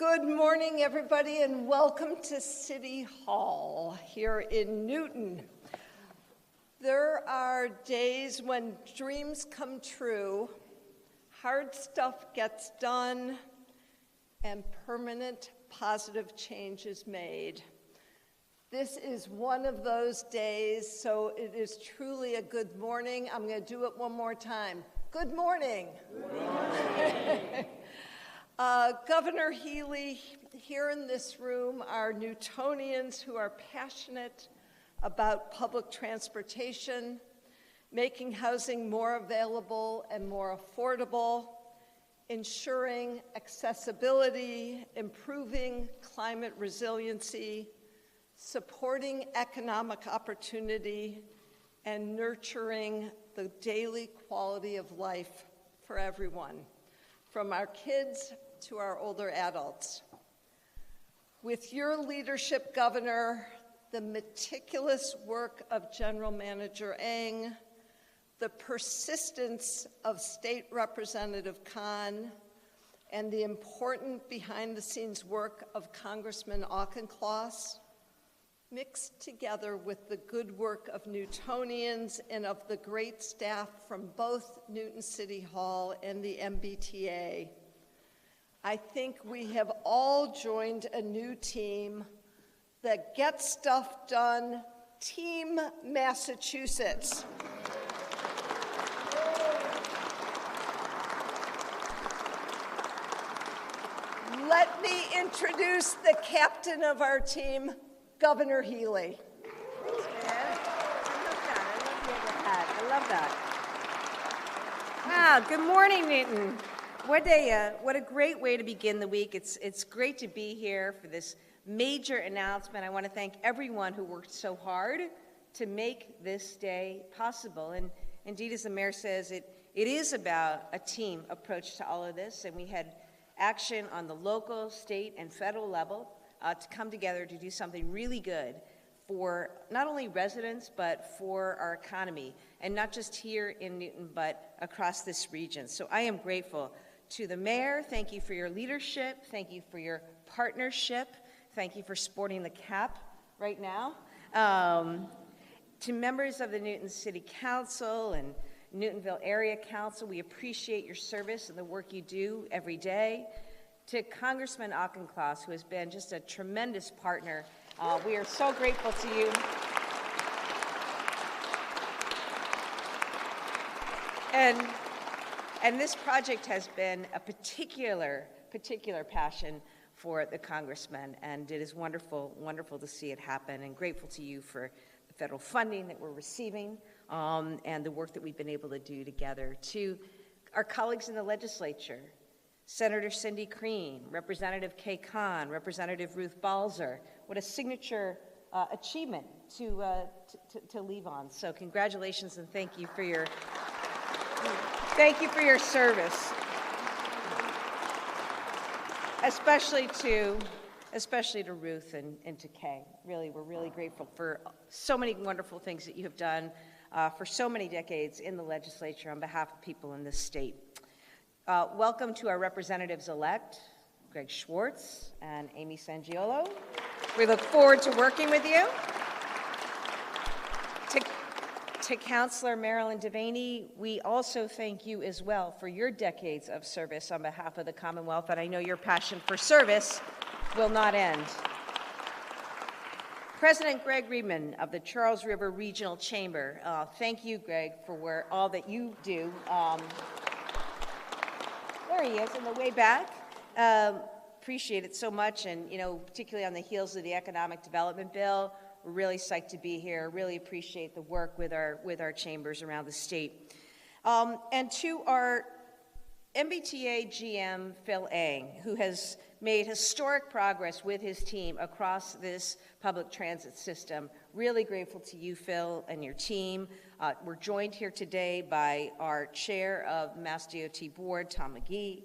Good morning, everybody, and welcome to City Hall here in Newton. There are days when dreams come true, hard stuff gets done, and permanent positive change is made. This is one of those days, so it is truly a good morning. I'm going to do it one more time. Good morning. Good morning. Governor Healey, here in this room are Newtonians who are passionate about public transportation, making housing more available and more affordable, ensuring accessibility, improving climate resiliency, supporting economic opportunity, and nurturing the daily quality of life for everyone, from our kids to our older adults. With your leadership, Governor, the meticulous work of General Manager Eng, the persistence of State Representative Khan, and the important behind-the-scenes work of Congressman Auchincloss, mixed together with the good work of Newtonians and of the great staff from both Newton City Hall and the MBTA, I think we have all joined a new team that gets stuff done, Team Massachusetts. Let me introduce the captain of our team, Governor Healey. Thanks, man. I love that. Wow, good morning, Newton. What a great way to begin the week. It's great to be here for this major announcement. I want to thank everyone who worked so hard to make this day possible. And indeed, as the mayor says, it is about a team approach to all of this, and we had action on the local, state, and federal level to come together to do something really good for not only residents, but for our economy, and not just here in Newton, but across this region. So I am grateful to the mayor. Thank you for your leadership. Thank you for your partnership. Thank you for sporting the cap right now. To members of the Newton City Council and Newtonville Area Council, we appreciate your service and the work you do every day. To Congressman Auchincloss, who has been just a tremendous partner, we are so grateful to you. And this project has been a particular passion for the Congressman, and it is wonderful to see it happen, and grateful to you for the federal funding that we're receiving and the work that we've been able to do together. To our colleagues in the legislature, Senator Cindy Crean, Representative Kay Khan, Representative Ruth Balzer. What a signature achievement to leave on. So congratulations and thank you for your service. Especially to Ruth and to Kay. Really, we're really grateful for so many wonderful things that you have done for so many decades in the legislature on behalf of people in this state. Welcome to our representatives-elect, Greg Schwartz and Amy Sangiolo. We look forward to working with you. To Councilor Marilyn Devaney, we also thank you as well for your decades of service on behalf of the Commonwealth, and I know your passion for service will not end. President Greg Riedman of the Charles River Regional Chamber, thank you, Greg, for all that you do. There he is on the way back. Appreciate it so much, and particularly on the heels of the Economic Development Bill, we're really psyched to be here. Really appreciate the work with our chambers around the state. And to our MBTA GM, Phil Eng, who has made historic progress with his team across this public transit system. Really grateful to you, Phil, and your team. We're joined here today by our chair of Mass.DOT Board, Tom McGee,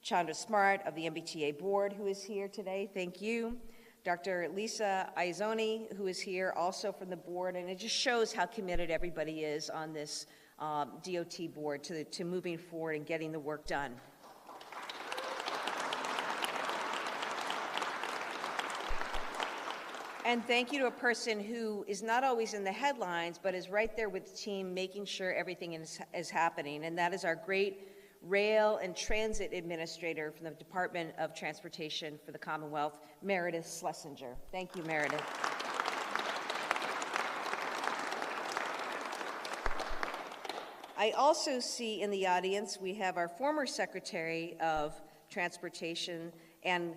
Chandra Smart of the MBTA Board, who is here today. Thank you. Dr. Lisa Izzoni, who is here also from the board, and it just shows how committed everybody is on this DOT board to moving forward and getting the work done. And thank you to a person who is not always in the headlines, but is right there with the team, making sure everything is happening. And that is our great Rail and Transit Administrator from the Department of Transportation for the Commonwealth, Meredith Schlesinger. Thank you, Meredith. I also see in the audience we have our former Secretary of Transportation and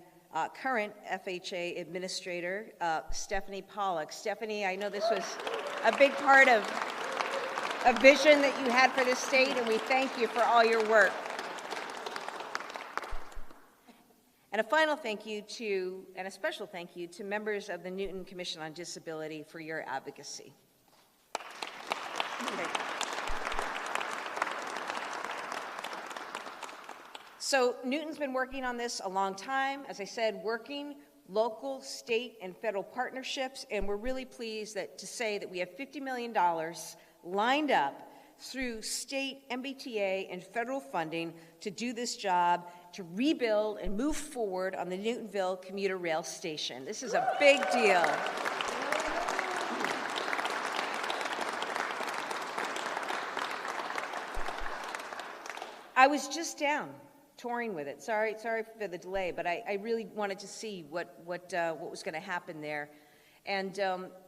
current FHA Administrator, Stephanie Pollock. Stephanie, I know this was a big part of a vision that you had for this state, and we thank you for all your work. And a final thank you to, and a special thank you to members of the Newton Commission on Disability for your advocacy. Okay. So Newton's been working on this a long time, as I said, working local, state, and federal partnerships, and we're really pleased to say that we have $50 million lined up through state, MBTA, and federal funding to do this job, to rebuild and move forward on the Newtonville Commuter Rail Station. This is a big deal. I was just down touring with it. Sorry for the delay, but I really wanted to see what was going to happen there. And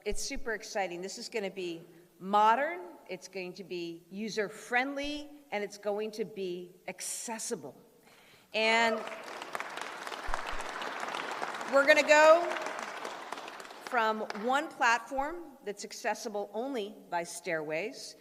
it's super exciting. This is going to be modern, it's going to be user-friendly, and it's going to be accessible. And we're going to go from one platform that's accessible only by stairways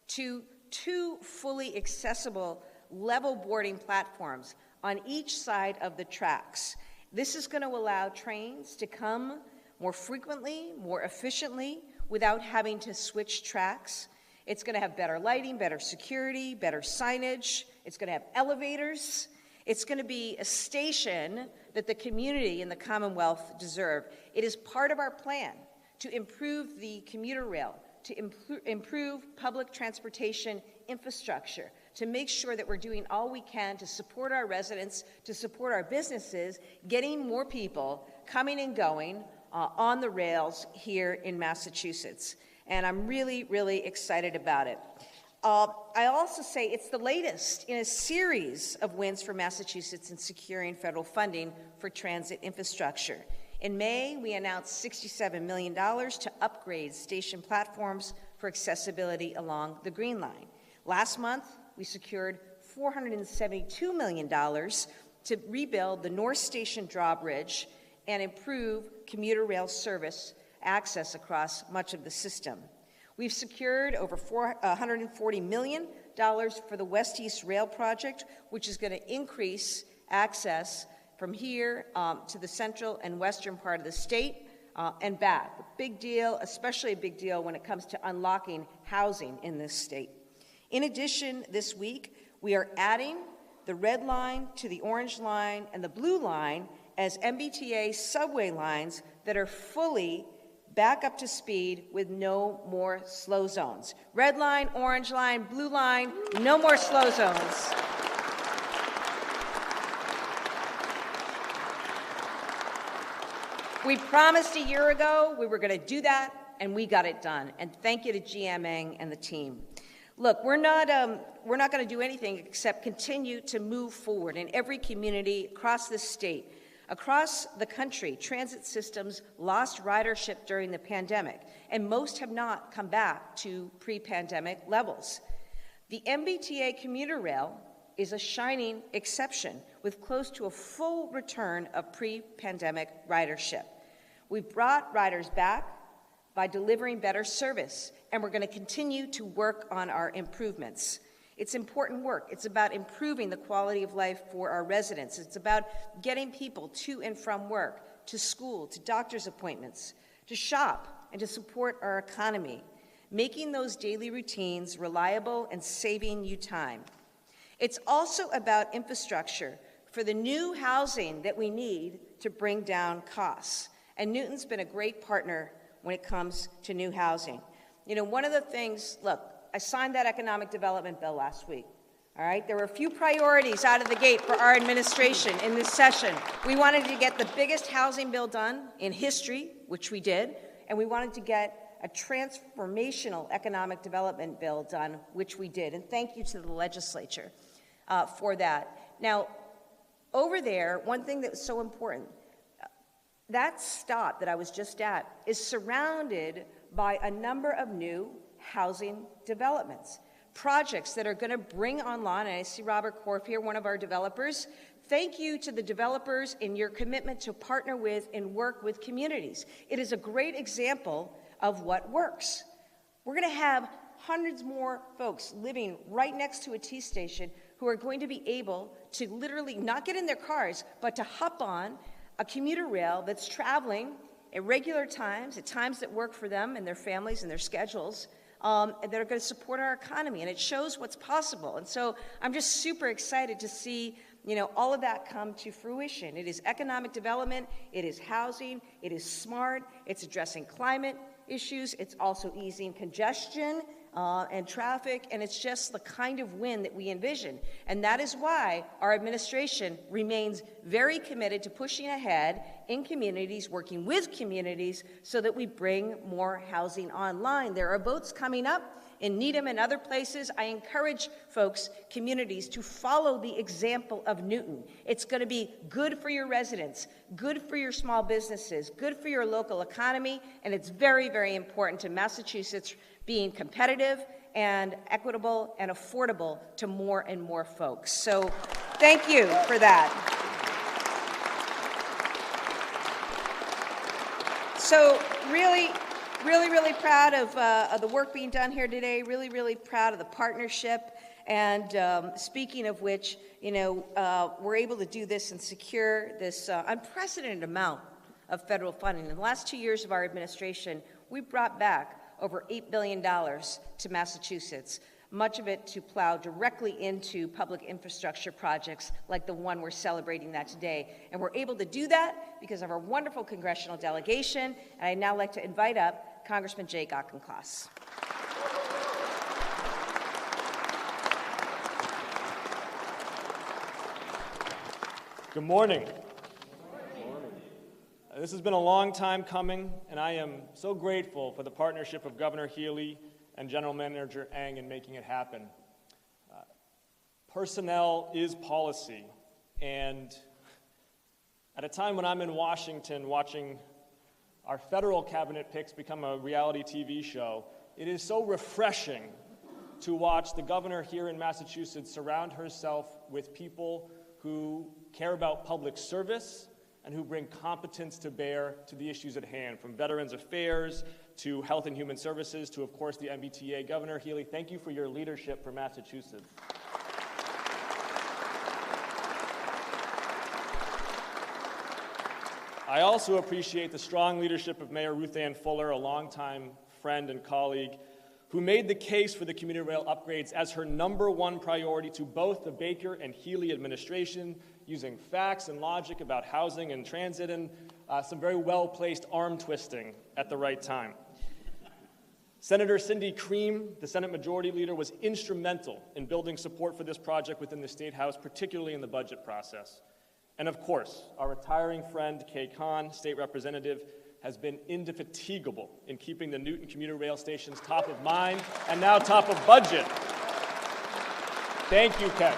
to 2 fully accessible level boarding platforms on each side of the tracks. This is going to allow trains to come more frequently, more efficiently, without having to switch tracks. It's going to have better lighting, better security, better signage. It's going to have elevators. It's going to be a station that the community and the Commonwealth deserve. It is part of our plan to improve the commuter rail, to improve public transportation infrastructure, to make sure that we're doing all we can to support our residents, to support our businesses, getting more people coming and going on the rails here in Massachusetts. And I'm really, really excited about it. I also say it's the latest in a series of wins for Massachusetts in securing federal funding for transit infrastructure. In May, we announced $67 million to upgrade station platforms for accessibility along the Green Line. Last month, we secured $472 million to rebuild the North Station drawbridge and improve commuter rail service access across much of the system. We've secured over $140 million for the West-East Rail project, which is going to increase access from here to the central and western part of the state and back. A big deal, especially a big deal when it comes to unlocking housing in this state. In addition, this week, we are adding the Red Line to the Orange Line and the Blue Line as MBTA subway lines that are fully back up to speed with no more slow zones. Red Line, Orange Line, Blue Line, no more slow zones. We promised a year ago we were going to do that, and we got it done. And thank you to GMA and the team. Look, we're not going to do anything except continue to move forward in every community across this state. Across the country, transit systems lost ridership during the pandemic, and most have not come back to pre-pandemic levels. The MBTA commuter rail is a shining exception, with close to a full return of pre-pandemic ridership. We've brought riders back by delivering better service, and we're going to continue to work on our improvements. It's important work. It's about improving the quality of life for our residents. It's about getting people to and from work, to school, to doctor's appointments, to shop, and to support our economy, making those daily routines reliable and saving you time. It's also about infrastructure for the new housing that we need to bring down costs. And Newton's been a great partner when it comes to new housing. You know, one of the things, look, I signed that economic development bill last week. All right, there were a few priorities out of the gate for our administration in this session. We wanted to get the biggest housing bill done in history, which we did, and we wanted to get a transformational economic development bill done, which we did. And thank you to the legislature for that. Now, over there, one thing that was so important, that stop that I was just at is surrounded by a number of new housing developments. Projects that are going to bring online, and I see Robert Korf here, one of our developers. Thank you to the developers in your commitment to partner with and work with communities. It is a great example of what works. We're going to have hundreds more folks living right next to a T station who are going to be able to literally not get in their cars, but to hop on a commuter rail that's traveling at regular times, at times that work for them and their families and their schedules, that are going to support our economy, and it shows what's possible. And so I'm just super excited to see, all of that come to fruition. It is economic development, it is housing, it is smart, it's addressing climate issues, it's also easing congestion and traffic, and it's just the kind of win that we envision. And that is why our administration remains very committed to pushing ahead in communities, working with communities, so that we bring more housing online. There are votes coming up in Needham and other places. I encourage folks, communities, to follow the example of Newton. It's going to be good for your residents, good for your small businesses, good for your local economy, and it's very, very important to Massachusetts being competitive and equitable and affordable to more and more folks. So thank you for that. So really proud of the work being done here today, really proud of the partnership. And speaking of which, we're able to do this and secure this unprecedented amount of federal funding. In the last 2 years of our administration, we brought back over $8 billion to Massachusetts, much of it to plow directly into public infrastructure projects like the one we're celebrating that today. And we're able to do that because of our wonderful congressional delegation. And I'd now like to invite up Congressman Jake Auchincloss. Good morning. This has been a long time coming, and I am so grateful for the partnership of Governor Healey and General Manager Eng in making it happen. Personnel is policy, and at a time when I'm in Washington watching our federal cabinet picks become a reality TV show, it is so refreshing to watch the governor here in Massachusetts surround herself with people who care about public service and who bring competence to bear to the issues at hand, from Veterans Affairs to Health and Human Services to, of course, the MBTA. Governor Healey, thank you for your leadership for Massachusetts. I also appreciate the strong leadership of Mayor Ruthanne Fuller, a longtime friend and colleague, who made the case for the commuter rail upgrades as her #1 priority to both the Baker and Healey administration, using facts and logic about housing and transit and some very well-placed arm twisting at the right time. Senator Cindy Cream, the Senate Majority Leader, was instrumental in building support for this project within the State House, particularly in the budget process. And of course, our retiring friend Kay Kahn, State Representative, has been indefatigable in keeping the Newton commuter rail stations top of mind and now top of budget. Thank you, Kay.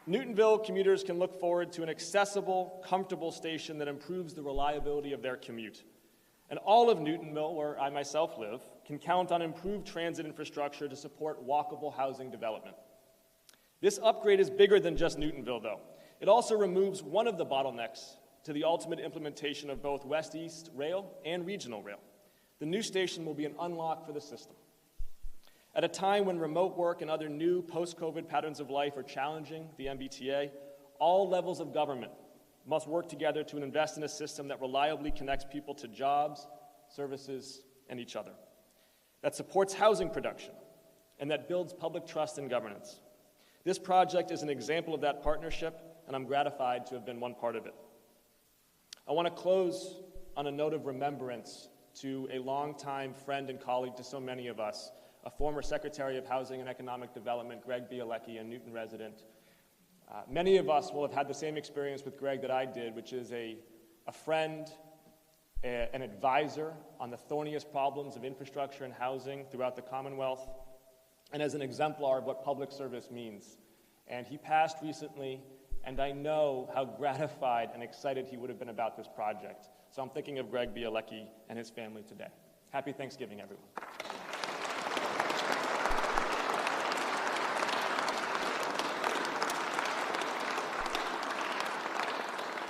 Newtonville commuters can look forward to an accessible, comfortable station that improves the reliability of their commute. And all of Newtonville, where I myself live, can count on improved transit infrastructure to support walkable housing development. This upgrade is bigger than just Newtonville, though. It also removes one of the bottlenecks to the ultimate implementation of both West-East Rail and Regional Rail. The new station will be an unlock for the system. At a time when remote work and other new post-COVID patterns of life are challenging the MBTA, all levels of government must work together to invest in a system that reliably connects people to jobs, services, and each other, that supports housing production, and that builds public trust in governance. This project is an example of that partnership, and I'm gratified to have been one part of it. I want to close on a note of remembrance to a longtime friend and colleague to so many of us, a former Secretary of Housing and Economic Development, Greg Bielecki, a Newton resident. Many of us will have had the same experience with Greg that I did, which is a friend, an advisor on the thorniest problems of infrastructure and housing throughout the Commonwealth, and as an exemplar of what public service means. And he passed recently, and I know how gratified and excited he would have been about this project. So I'm thinking of Greg Bielecki and his family today. Happy Thanksgiving, everyone.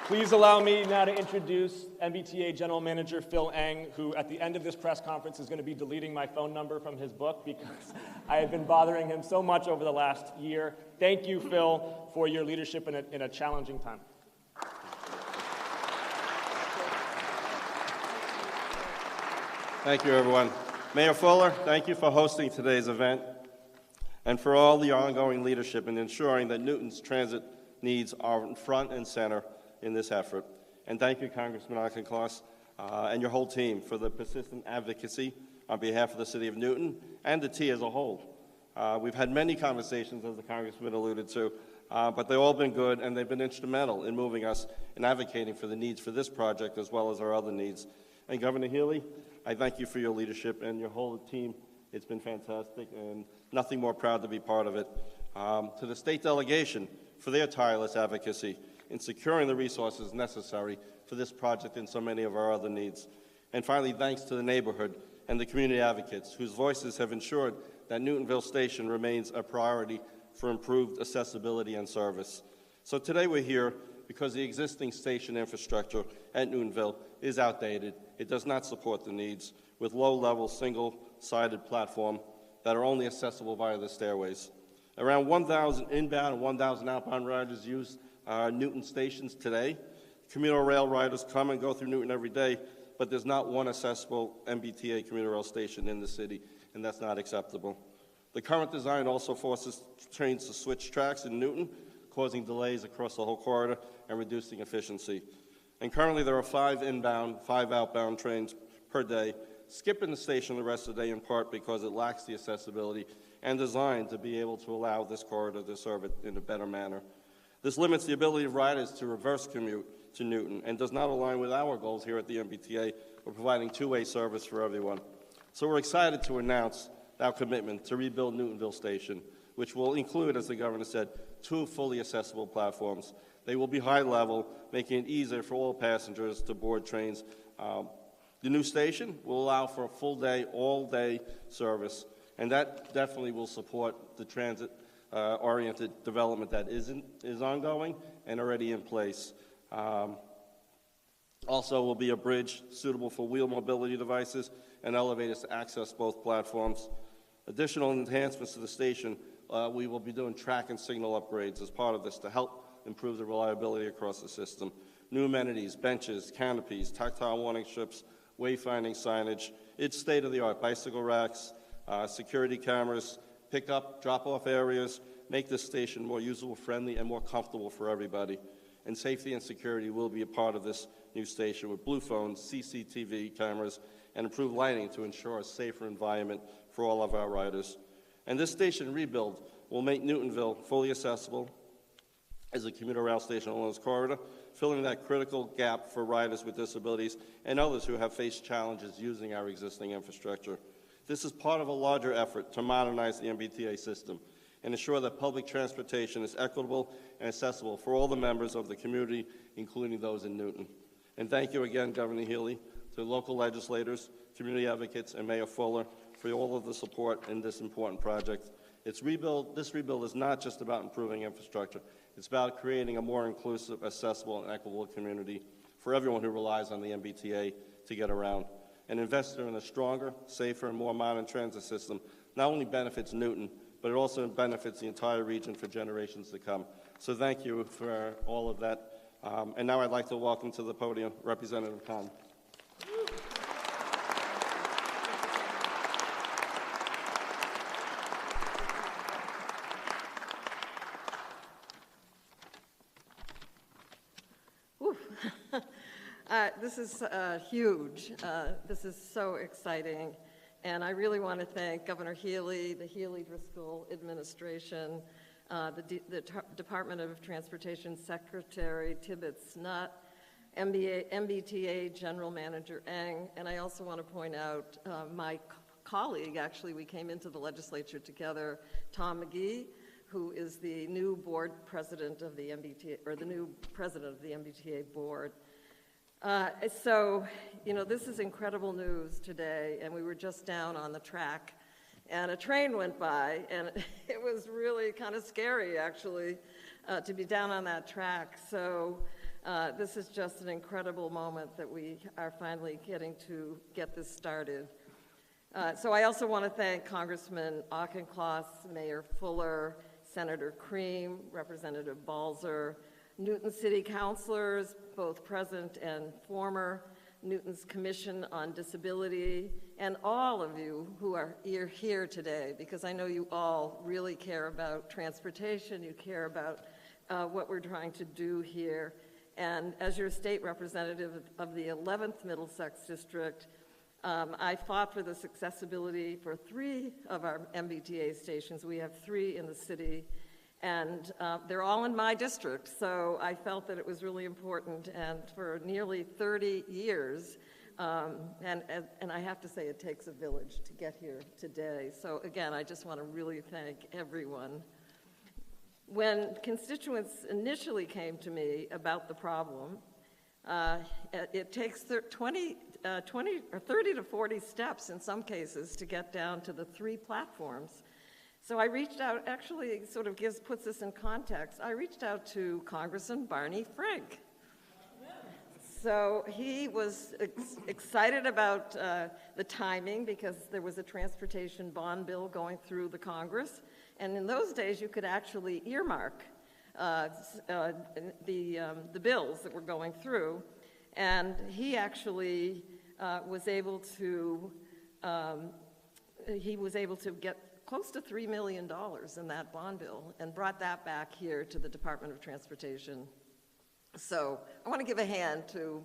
Please allow me now to introduce MBTA General Manager Phil Eng, who at the end of this press conference is going to be deleting my phone number from his book because I have been bothering him so much over the last year. Thank you, Phil, for your leadership in a challenging time. Thank you, everyone. Mayor Fuller, thank you for hosting today's event and for all the ongoing leadership in ensuring that Newton's transit needs are in front and center in this effort. And thank you, Congressman Auchincloss, and your whole team for the persistent advocacy on behalf of the City of Newton and the T as a whole. We've had many conversations, as the Congressman alluded to, but they've all been good, and they've been instrumental in moving us and advocating for the needs for this project as well as our other needs. And Governor Healey, I thank you for your leadership and your whole team. It's been fantastic, and nothing more proud to be part of it. To the state delegation for their tireless advocacy in securing the resources necessary for this project and so many of our other needs. And finally, thanks to the neighborhood and the community advocates whose voices have ensured that Newtonville Station remains a priority for improved accessibility and service. So today we're here because the existing station infrastructure at Newtonville is outdated. It does not support the needs, with low-level, single-sided platform that are only accessible via the stairways. Around 1,000 inbound and 1,000 outbound riders use Newton stations today. Commuter Rail riders come and go through Newton every day, but there's not one accessible MBTA commuter rail station in the city, and that's not acceptable. The current design also forces trains to switch tracks in Newton, causing delays across the whole corridor and reducing efficiency. And currently there are 5 inbound, 5 outbound trains per day, skipping the station the rest of the day in part because it lacks the accessibility and design to be able to allow this corridor to serve it in a better manner. This limits the ability of riders to reverse commute to Newton and does not align with our goals here at the MBTA of providing two-way service for everyone. So we're excited to announce our commitment to rebuild Newtonville Station, which will include, as the governor said, 2 fully accessible platforms. They will be high level, making it easier for all passengers to board trains. The new station will allow for a full day, all-day service, and that definitely will support the transit oriented development that is ongoing and already in place. Also will be a bridge suitable for wheel mobility devices and elevators to access both platforms. Additional enhancements to the station, we will be doing track and signal upgrades as part of this to help improve the reliability across the system. New amenities, benches, canopies, tactile warning strips, wayfinding signage. It's state-of-the-art bicycle racks, security cameras, pick-up, drop-off areas, make this station more usable-friendly and more comfortable for everybody. And safety and security will be a part of this new station with blue phones, CCTV cameras, and improved lighting to ensure a safer environment for all of our riders. And this station rebuild will make Newtonville fully accessible as a commuter rail station along this corridor, filling that critical gap for riders with disabilities and others who have faced challenges using our existing infrastructure. This is part of a larger effort to modernize the MBTA system and ensure that public transportation is equitable and accessible for all the members of the community, including those in Newton. And thank you again, Governor Healey, to local legislators, community advocates, and Mayor Fuller for all of the support in this important project. This rebuild is not just about improving infrastructure. It's about creating a more inclusive, accessible, and equitable community for everyone who relies on the MBTA to get around. An investor in a stronger, safer, and more modern transit system not only benefits Newton, but it also benefits the entire region for generations to come. So thank you for all of that. And now I'd like to welcome to the podium Representative Khan. This is huge. This is so exciting. And I really want to thank Governor Healey, the Healey-Driscoll administration, the Department of Transportation Secretary Tibbetts Nutt, MBTA General Manager Eng, and I also want to point out my colleague, actually, we came into the legislature together, Tom McGee, who is the new board president of the MBTA, or the new president of the MBTA board. So, you know, this is incredible news today, and we were just down on the track, and a train went by, and it was really kind of scary, actually, to be down on that track. So this is just an incredible moment that we are finally getting to get this started. So I also want to thank Congressman Auchincloss, Mayor Fuller, Senator Cream, Representative Balzer, Newton City Councilors, both present and former, Newton's Commission on Disability, and all of you who are here today, because I know you all really care about transportation, you care about what we're trying to do here. And as your state representative of the 11th Middlesex District, I fought for this accessibility for 3 of our MBTA stations. We have 3 in the city, and they're all in my district, so I felt that it was really important, and for nearly 30 years, and I have to say it takes a village to get here today. So again, I just want to really thank everyone. When constituents initially came to me about the problem, it takes 30 to 40 steps in some cases to get down to the 3 platforms. So I reached out, actually sort of puts this in context, I reached out to Congressman Barney Frank. So he was excited about the timing because there was a transportation bond bill going through the Congress, and in those days you could actually earmark the bills that were going through, and he actually was able to get close to $3 million in that bond bill and brought that back here to the Department of Transportation. So I want to give a hand to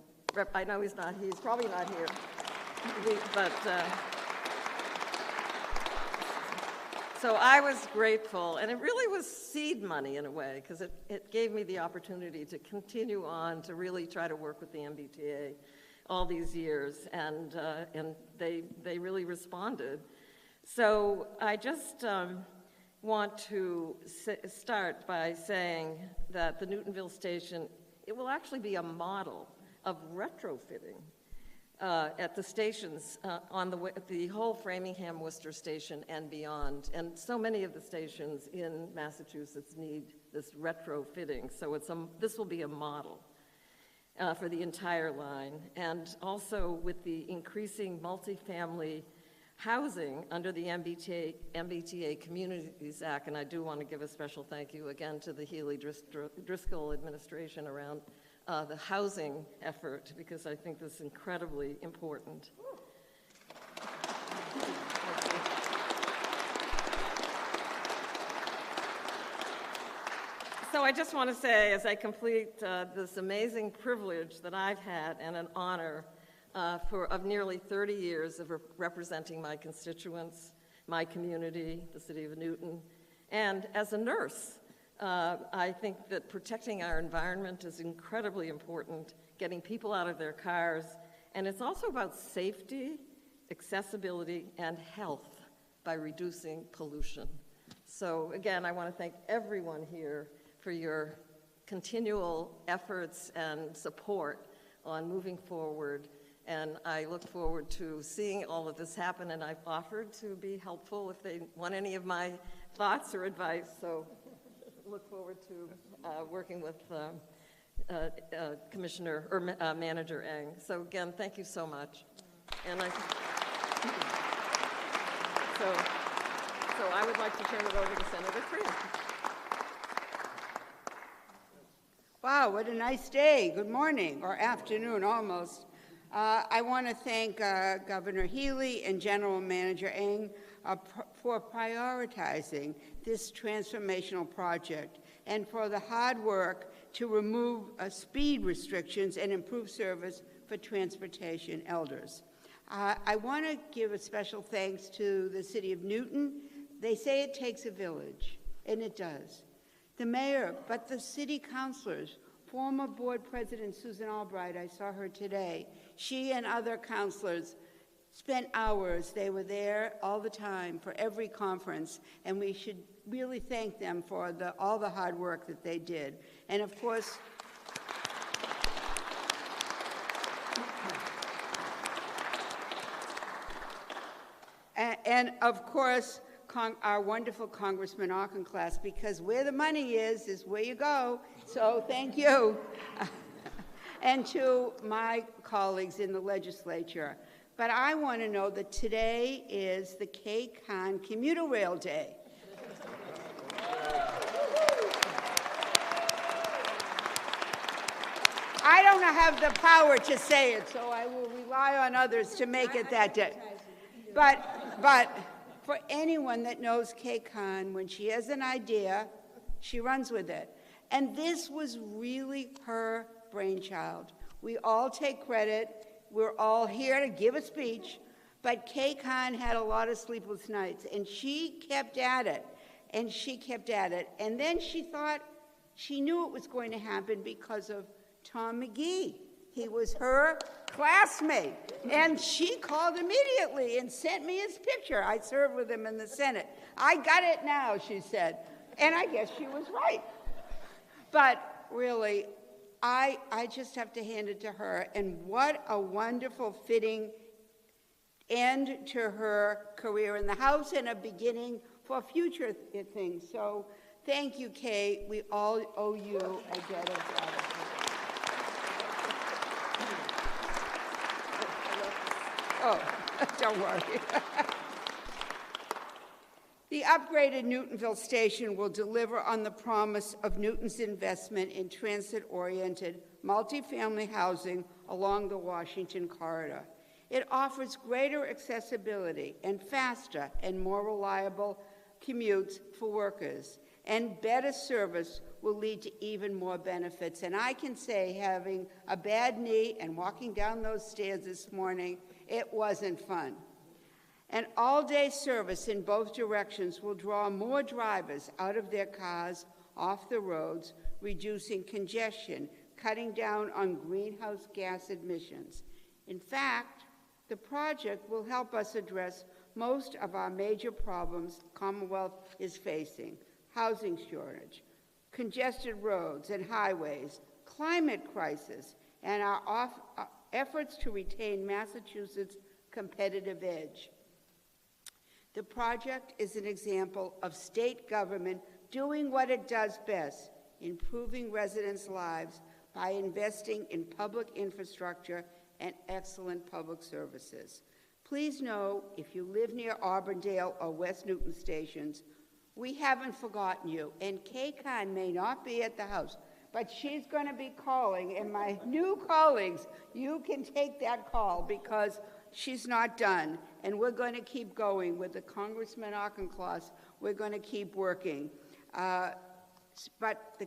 I know he's probably not here, but so I was grateful, and it really was seed money in a way, because it gave me the opportunity to continue on to really try to work with the MBTA all these years, and they really responded. So I just want to start by saying that the Newtonville Station, it will actually be a model of retrofitting at the stations on the whole Framingham, Worcester Station and beyond. And so many of the stations in Massachusetts need this retrofitting. So this will be a model for the entire line. And also with the increasing multifamily housing under the MBTA Communities Act, and I do want to give a special thank you again to the Healey-Driscoll administration around the housing effort, because I think this is incredibly important. So I just want to say, as I complete this amazing privilege that I've had and an honor of nearly 30 years of representing my constituents, my community, the city of Newton, and as a nurse, I think that protecting our environment is incredibly important, getting people out of their cars, and it's also about safety, accessibility, and health by reducing pollution. So again, I want to thank everyone here for your continual efforts and support on moving forward. And I look forward to seeing all of this happen, and I've offered to be helpful if they want any of my thoughts or advice. So look forward to working with Commissioner or Manager Eng. So again, thank you so much. And so I would like to turn it over to Senator Cream. Wow, what a nice day. Good morning, or afternoon almost. I want to thank Governor Healey and General Manager Eng for prioritizing this transformational project and for the hard work to remove speed restrictions and improve service for Transportation elders. I want to give a special thanks to the City of Newton. They say it takes a village, and it does. The mayor, but the city councilors, former board president Susan Albright, I saw her today. She and other councilors spent hours. They were there all the time for every conference, and we should really thank them for all the hard work that they did. And of course, our wonderful Congressman Auchincloss, because where the money is where you go. So thank you. And to my colleagues in the legislature. But I want to know that today is the K-Con Commuter Rail Day. I don't have the power to say it, so I will rely on others to make it that day. But for anyone that knows K-Con, when she has an idea, she runs with it. And this was really her brainchild. We all take credit. We're all here to give a speech, but K-Con had a lot of sleepless nights, and she kept at it, and she kept at it. And then she thought she knew it was going to happen because of Tom McGee. He was her classmate, and she called immediately and sent me his picture. I served with him in the Senate. I got it now, she said, and I guess she was right. But really, I just have to hand it to her, and what a wonderful, fitting end to her career in the House and a beginning for future things. So thank you, Kay. We all owe you a debt of gratitude. Oh, don't worry. The upgraded Newtonville Station will deliver on the promise of Newton's investment in transit-oriented multifamily housing along the Washington corridor. It offers greater accessibility and faster and more reliable commutes for workers, and better service will lead to even more benefits. And I can say, having a bad knee and walking down those stairs this morning, it wasn't fun. An all-day service in both directions will draw more drivers out of their cars off the roads, reducing congestion, cutting down on greenhouse gas emissions. In fact, the project will help us address most of our major problems the Commonwealth is facing: housing shortage, congested roads and highways, climate crisis, and our efforts to retain Massachusetts' competitive edge. The project is an example of state government doing what it does best, improving residents' lives by investing in public infrastructure and excellent public services. Please know, if you live near Auburndale or West Newton stations, we haven't forgotten you. And K-Con may not be at the House, but she's going to be calling, and my new colleagues, you can take that call because she's not done, and we're going to keep going with the Congressman Auchincloss. We're going to keep working. But the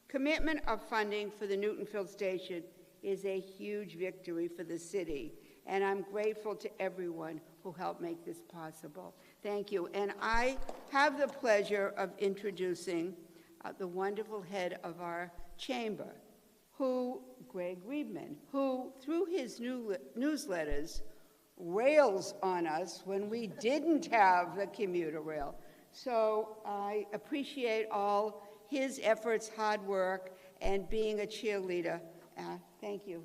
commitment of funding for the Newtonville Station is a huge victory for the city, and I'm grateful to everyone who helped make this possible. Thank you. And I have the pleasure of introducing the wonderful head of our chamber, Greg Riebman, who, through his newsletters, rails on us when we didn't have the commuter rail. So I appreciate all his efforts, hard work, and being a cheerleader. Thank you.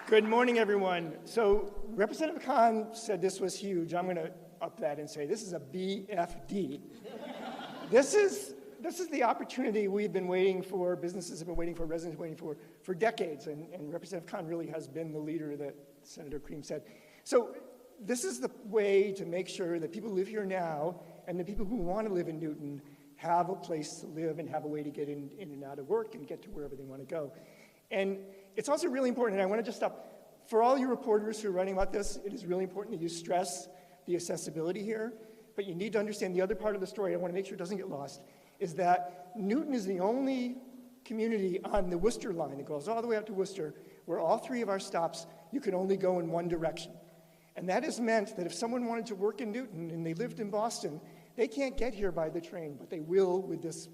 Good morning, everyone. So Representative Khan said this was huge. I'm going to up that and say this is a BFD. This is the opportunity we've been waiting for, businesses have been waiting for, residents have been waiting for decades, and Representative Khan really has been the leader that Senator Cream said. So this is the way to make sure that people who live here now and the people who want to live in Newton have a place to live and have a way to get in and out of work and get to wherever they want to go. And it's also really important, and I want to just stop, for all you reporters who are writing about this, it is really important that you stress the accessibility here, but you need to understand the other part of the story. I want to make sure it doesn't get lost. is that Newton is the only community on the Worcester Line that goes all the way up to Worcester, where all 3 of our stops, you can only go in one direction. And that has meant that if someone wanted to work in Newton and they lived in Boston, they can't get here by the train, but they will with this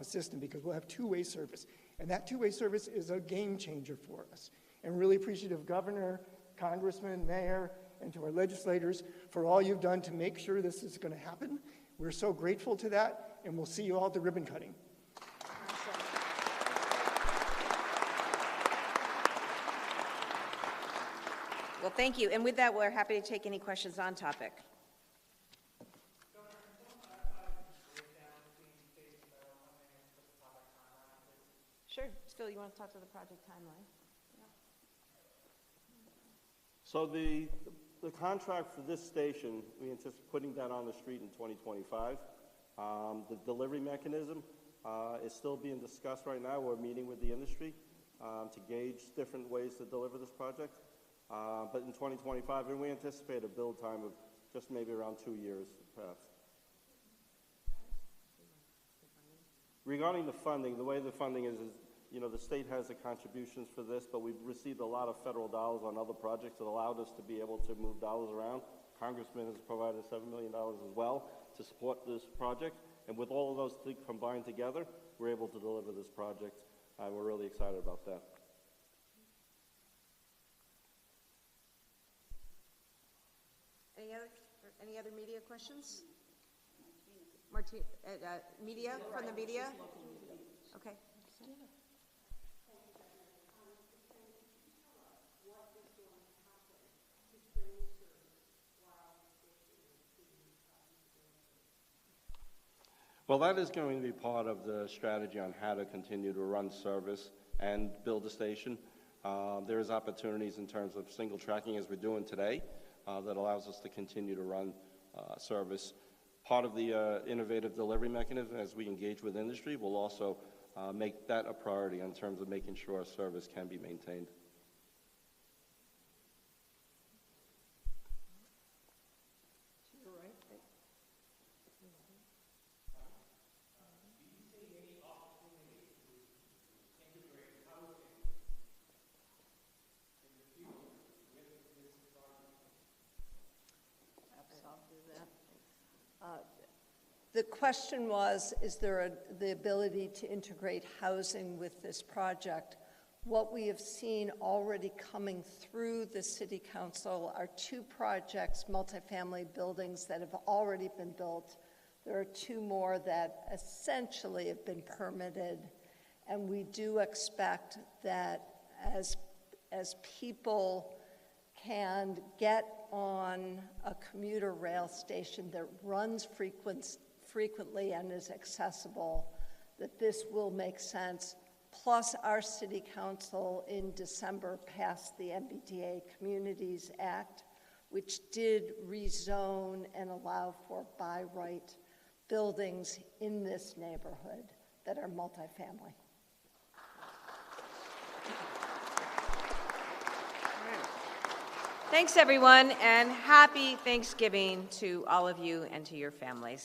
system because we'll have two-way service. And that two-way service is a game changer for us. And really appreciative of Governor, Congressman, Mayor, and to our legislators for all you've done to make sure this is going to happen. We're so grateful to that, and we'll see you all at the ribbon cutting. Well, thank you. And with that, we're happy to take any questions on topic. Sure. Phil, you want to talk to the project timeline? So the contract for this station, we anticipate putting that on the street in 2025. The delivery mechanism is still being discussed right now. We're meeting with the industry to gauge different ways to deliver this project. But in 2025, and we anticipate a build time of just maybe around 2 years, perhaps. Regarding the funding, the way the funding is, you know, the state has the contributions for this, but we've received a lot of federal dollars on other projects that allowed us to be able to move dollars around. Congressman has provided $7 million as well to support this project. And with all of those things combined together, we're able to deliver this project. We're really excited about that. Any other media questions? Media, from the media? Okay. Well, that is going to be part of the strategy on how to continue to run service and build a station. There is opportunities in terms of single tracking as we're doing today that allows us to continue to run service. Part of the innovative delivery mechanism as we engage with industry will also make that a priority in terms of making sure our service can be maintained. The question was, is there the ability to integrate housing with this project? What we have seen already coming through the City Council are two projects, multifamily buildings that have already been built. There are two more that essentially have been permitted, and we do expect that as people can get on a commuter rail station that runs frequently and is accessible, that this will make sense. Plus, our City Council in December passed the MBTA Communities Act, which did rezone and allow for by right buildings in this neighborhood that are multifamily. Thanks, everyone, and happy Thanksgiving to all of you and to your families.